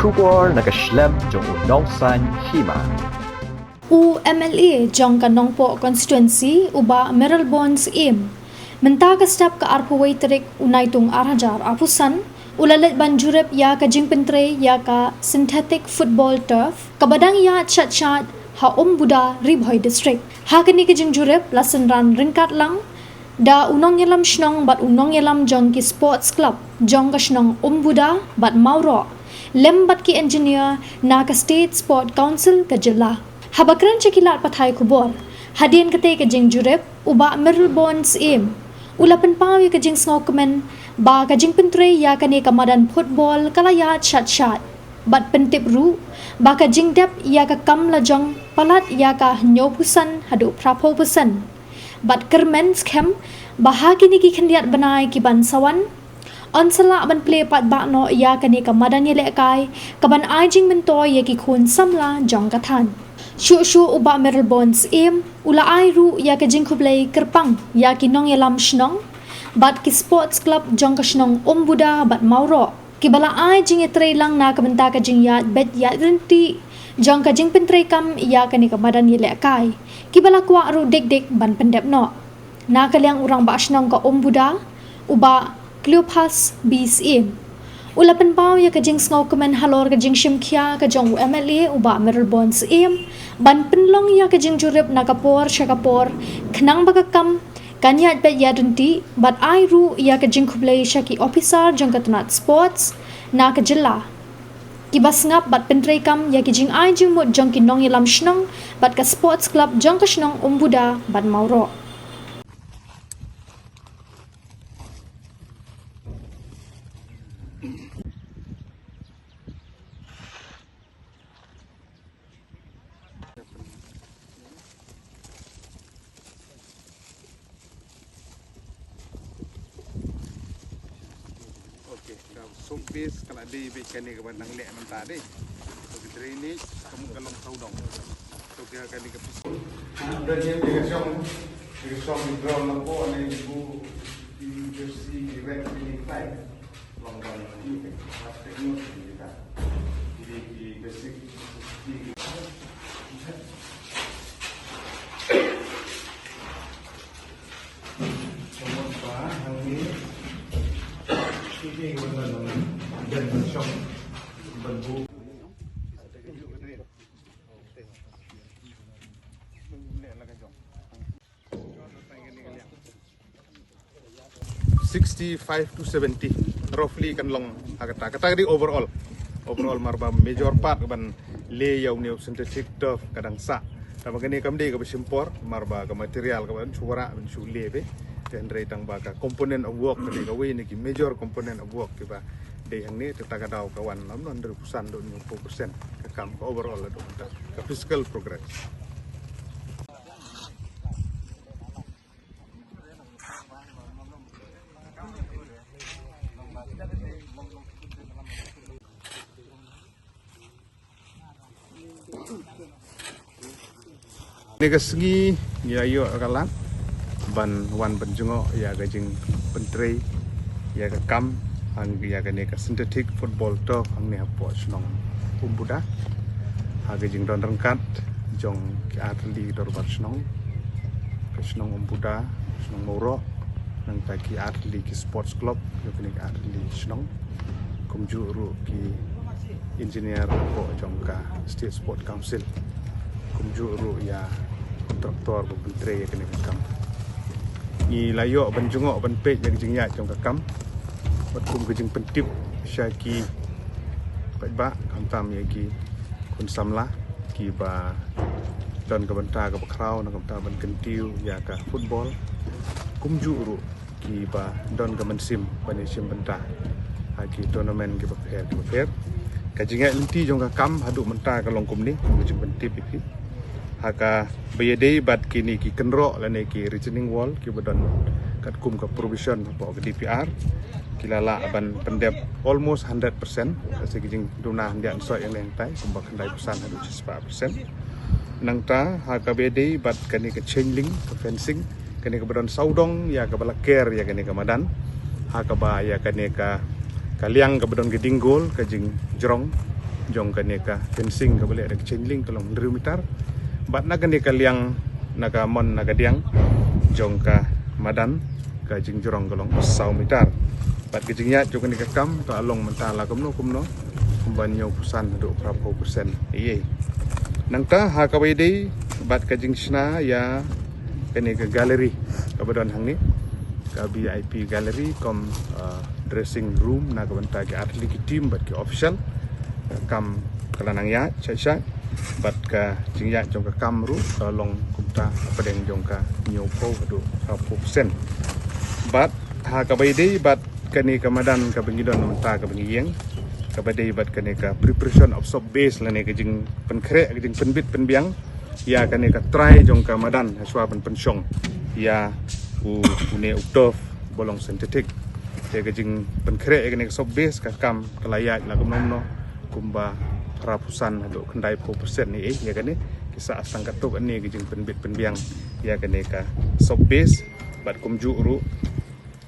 Shubor nakaslem jong unong san hima. UMLA jong kanongpo constituency uba Merrill Bonds im. Menta ka step ka arpuway terik unay tung arajar apusan ulalit banjurep ya ka jingpentre ya ka synthetic football turf kabadang ya chat ha Buda Ribhoy district. Ha kani ka jingjurep lasan ran ringkat lang da unong yelam shnong bat unong yelam jong ki sports club jong ka shnong Buda bat Mauro lembat ki engineer na ka state sport council ka jilla. Habakran cekilat pathay kubor. Hadian kate ka jing jurep uba Merrill Bonds im. Ulapan pao ya ka jing snowman ba ka jing pentre ya ka ni kamadan football kalaya chat. Bat pentip ru ba ka jing dep ya ka kam la jong palat ya ka nyopusan hadu prapo pusan. Bat kermen skem ba kini ki khandiat banai ki bansawan. Onsala ban play pat ba no ya ka ni kamadan yele kai kaban ai jing mentoy ya ki khun samla jong kathan. Shu uba Merrill Bonds im ula ai ru ya ka jing kublay kerpang ya ki nong yelam shnong bat ki sports club jong ka shnong Buda bat Mauro ki bala ai jing etre lang na ka benta ka jing ya bet ya renti jong ka jing pentre kam ya ka ni ka madan yele kai ki bala kwa ru dik ban pendep no na ka liang urang ba shnong ka Buda uba Cleopas bis im ulapan pao ya ka jing snowman halor ka jing shimkhia ka jong UMLA uba Merrill Bonds im ban penlong ya ka jing jurep nakapor syakapor khnang bagakam kanyat bet ya denti bat ai ru ya ka jing kublay syaki officer jong ka tanat sports na ka jilla ki basngap bat pentre kam ya ki jing ai jing mot jong ki nong yelam shnong bat ka sports club jong ka shnong Buda bat Mauro. Sumpis kalau di bikin ni kebanang lek mentah deh. So drainage kamu kalau tahu dong. So kita kali ke pis. Dan yang dikasih hidron lampu ane ibu di Jersey event ini flight longgar ini plastik ini kita di basic di semua hari ini dan bersama bentuk 65 to 70 roughly kan long kata di overall marba major part ban le yaw new synthetic turf kadang sa ta magani kam de ka besimpor marba ka material ka ban suara ban su lebe dan tang ba ka component of work ni ka we ni ki major component of work ki ba de hang ni ta ka daw ka wan lam non 100% do 4% ka kam ka overall do ka physical progress. Nega segi ya yo kalang ban wan benjungo ya gajing pentre ya ka kam ang ya ka nega synthetic football turf ang ne hapo snong Buda ha gajing don rangkat jong ki atli dor bar snong ka snong Buda snong Mauro nang ta ki atli ki sports club yo ka nega atli snong kumju ru ki engineer ko jong ka state sport council kumju ru ya kontraktor pentre ya kena kam ni layo banjungo ban pej yang jingya jong kam batum gejing pentip syaki ba kam tam ya ki kun samla ki ba don ka banta ka bakrau na kam ta ban kentiu ya ka football kumju ru ki ba don ka mensim ban sim banta ki tournament ki ba fair ka jingya linti jong kam hadu menta ka longkum ni gejing pentip iki haka bayade bat kini ki kenro lane ki returning wall ki badan kat kum ka provision po ke DPR kilala ban pendep almost 100% segi jing duna handian so yang tai kumba kendai pesan hadu 10% nang ta haka bayade bat kani ke chain link ke fencing kani ke badan saudong ya ke bala care ya kani ke madan haka ba ya kani ka kaliang ke badan gedinggol ke jing jrong jong kaneka fencing ka boleh ada chain link kalong 1 meter bat na kaneka liang naga mon naga diang jong ka madan ka jing jurong kalong 1 meter bat ke jingya jong kaneka kam ka along mentala kumno kumbanyo pusan do prapo persen iye nangta ha ka wede bat ka jing sna ya kaneka galeri kabadon hangni ka VIP gallery kom dressing room na ka banta ke atlet ki team bat ke official kam kalanang ya chai bat ka jingya jong ka kam ru ka long kumta padeng jong ka nyopo kadu 40% bat ha ka baide bat kani kamadan ka bengidon menta ka bengieng ka baide bat kani ka preparation of sub base lane ka jing penkre ka jing penbit penbiang ya kani ka try jong ka madan haswa pensyong ya une uktof bolong sintetik te ka jing penkre kani ka sub base ka kam kalayat la kumno kumba rapusan do kendai 4% ni ya kan ni kisah sangkat tu ni gijing penbit penbiang ya kan ka sub base bat kumju ru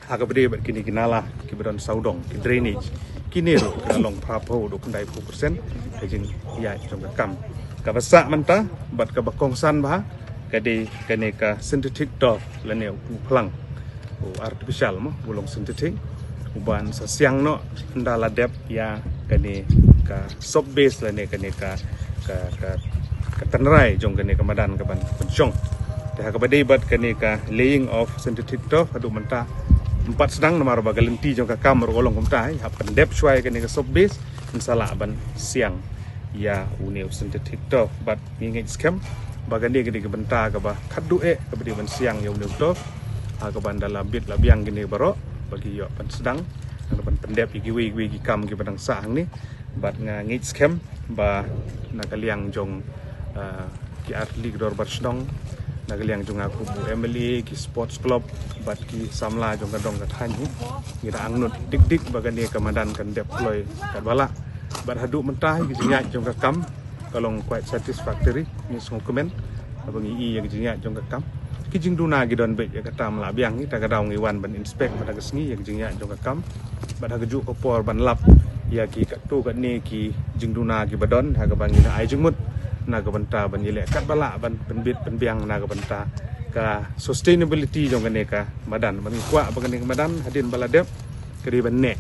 aga bede bat kini kinala ki badon saudong ki drainage kini ru kalong prapo do kendai 4% gijing ya jong kam ka basa manta bat ka bakongsan ba kade kane ka synthetic turf lane plang artificial mo bolong synthetic uban sa siang no ndala dep ya kane ka sub base lane kane ka tanrai jong kane ka madan ka ban pensyong ta ka badai bat kane ka laying of synthetic turf adu menta 4 sedang nomor bagalenti jong ka kamar olong kumtai ha pendep swai kane ka sub base insala ban siang ya une synthetic turf bat ngi scam bagandi kane ka benta ka ba khadu ka badi ban siang ya une turf ha ka ban dalam bit labiang kane baro bagi yo pan sedang ban pendep iki wi kam ki badang sa ni bat nga ngit scam ba nakaliang jong ki atli dor barsdong nakaliang jong aku MLA ki sports club bat ki samla jong kadong kathanyu ngira angnut dik bagani kamadan kan deploy kat bala bat hadu mentah ki jinya jong kam kalong quite satisfactory ni song comment abang ii yang jinya jong kam ki jing duna gi don be ya katam la biang ni ta kadang ngi wan ban inspect pada kesni ya jinya jong kam bat haju ko por ban lap ya ki katu kat ni ki jingduna ki badon ha ka bangi na ai jingmut na ka banta ban yele kat bala ban penbit penbiang na ka banta ka sustainability jong kane ka madan ban kwa bagani ka madan hadin bala dep kadi ban ne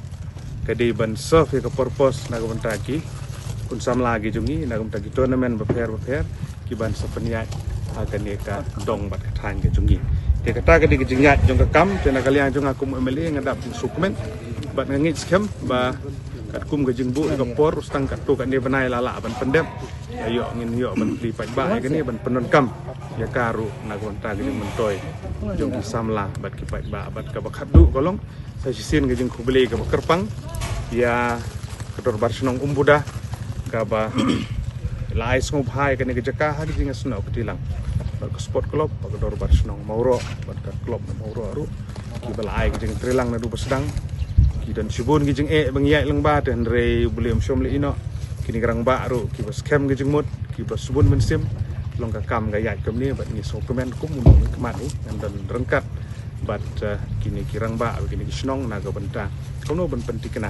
kadi ban serve ka purpose na ka banta ki kun sam lagi jungi na ka banta ki tournament beper ki ban sapeniat ha kane ka dong bat ka than ke jungi te kata kadi ki jingat jong ka kam te na kaliang jong aku MLA ngadap sukumen bat ngit scam ba kat kum ke jingbu ke por ustang kat tu kat ni benai lala ban pendep ayo ngin yo ban pli pai ba ke ni ban penon kam ya karu na konta ke mentoy jong samla bat ki pai ba bat ka bakhat du kolong sa sisin ke jing khubele ke kerpang ya kedor barsenong umbuda ka ba lai sngop hai ke ni ke jaka ha jing asno ketilang bat ke sport club ba kedor barsenong mauro bat ka club mauro ru ki balai ke jing trilang na du sedang dan sibun gijing bengiai lang ba dan re boleh syom le ino kini gerang ba ru ki bas kem gijing mut ki bas subun mensim long ka kam ga yai kem ni bat ni so kemen kum mun kemat ni dan rengkat bat kini kirang ba kini snong na ga benta kono ben penting kena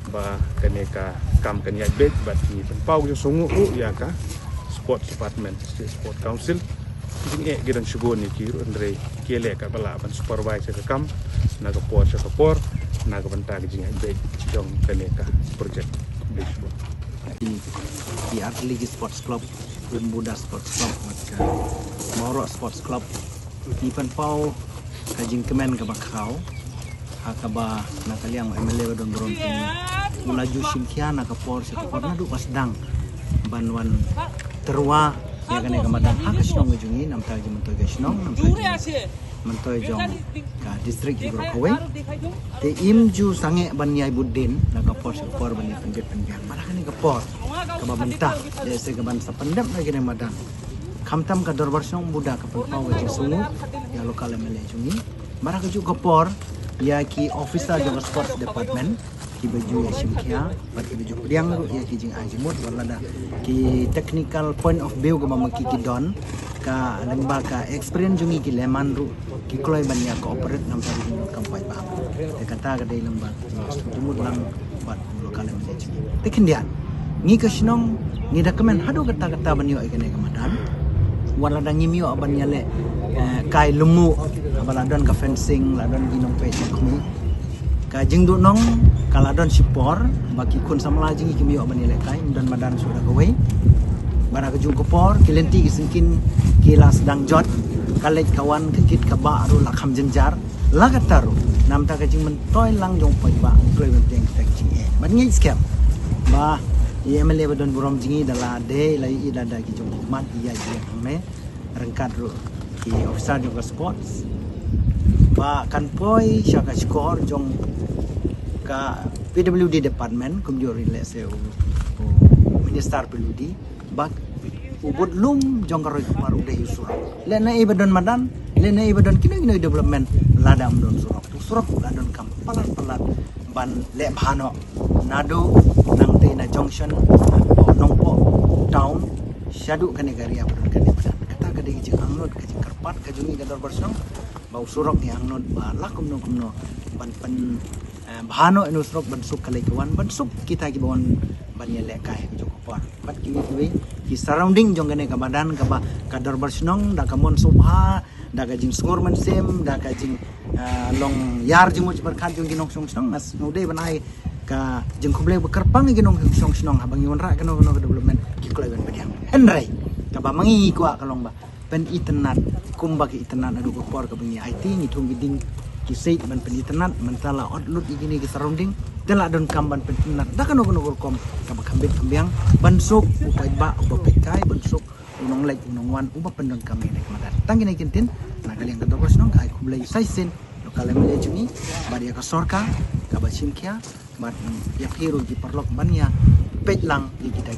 ba kene ka kam kan yai bet bat ni pen pau jo sungu ya ka sport department state sport council gijing gidan sibun ni ki andre kele ka bala ban supervisor ka kam na ga por naga banta gijing be jong kaneka project baseball di Atli Sports Club Buda Sports Club maka Mauro Sports Club di Panpau kajing kemen ka bakau hakaba nakaliang MLA don ron mulaju simkiana ka por sa por na du pasdang banwan terwa ya kaneka madang hakasnong gijungi nam ta jim to gasnong nam mentoy jong ka distrik Ibrokawai te imju sange banyai budin na ka por bani pendet penjang marakan ni ka por ka mentah de se ka ban sa pendam lagi ne madan kamtam ka dorbar song budak ka pau ga sungu ya lokal MLA jungi maraka ju ka por ya ki officer jong sports department ki baju ya simkia pat ki baju priang ru ya ki jing ajimut wala da ki technical point of view ga mamaki ki don ka lembaga experience jungi ki leman ru ki kloi banya cooperate nam tadi kampai ba te kata ga dai lembaga jumut lang bat lokal management te kendian ngi ka shnong ngi da kemen hadu kata banyo ikene kamadan wala da ngimyo aban yale kai lumu abaladon ka fencing ladon ginong pe kumi ka jingdu nong kaladon sipor baki kun samla jingi kimyo aban yale kai dan madan sudah gawe bara ka jung kopor kilenti kisingkin kilas dang jot kalek kawan kekit ka ba aru lakham jenjar lagataru nam ta ka jing men toy lang jong pai ba kloi ben teng tek ji e ban ngi scam ba IMLA badon burom jingi dala de lai ida da ki jong man iya ji me rengkat ru ki officer jong sports ba kan poi syaka skor jong ka PWD department kum jo relate minister PWD bak ubud lum jong karoi kemaru de surok lena ibadon madan lena ibadon kino development ladam don surok ladon kam palat ban le bhano nado nang te na junction nongpo town syadu kane gari abadon kane madan kata kade ji angnot ke karpat ke jungi gador bersong bau surok ni angnot ba lakum no ban pen bhano enu surok ban suk kale kawan ban suk kita ki bon ban yele kai jo kopar bat ki surrounding jong gane kamadan ka ba kadar bersong da kamon subha da ka jing skor man sem da ka jing long yar jing mo berkat jong ginong song nas nude banai ka jeng kuble bekerpang ginong song habang yon ra kano development ki kloi ben pediang henry ka ba mangi ko kalong ba pen internet kumba ki internet adu ko por ka bengi IT ni thung giding ki seit ban pen internet mentala outlook igini ki surrounding tela don kam ban pen internet da kano kom ka ba kambit kambiang ban sok upai ba pekai ban sok unong lek unong wan uba pendon kami nek madan tangi nek kintin na kaliang ka dokos nong kai kuble sai sen lokale mele juni baria ka sorka ka ba chimkia bat ya hero di perlok bannya pet lang di kita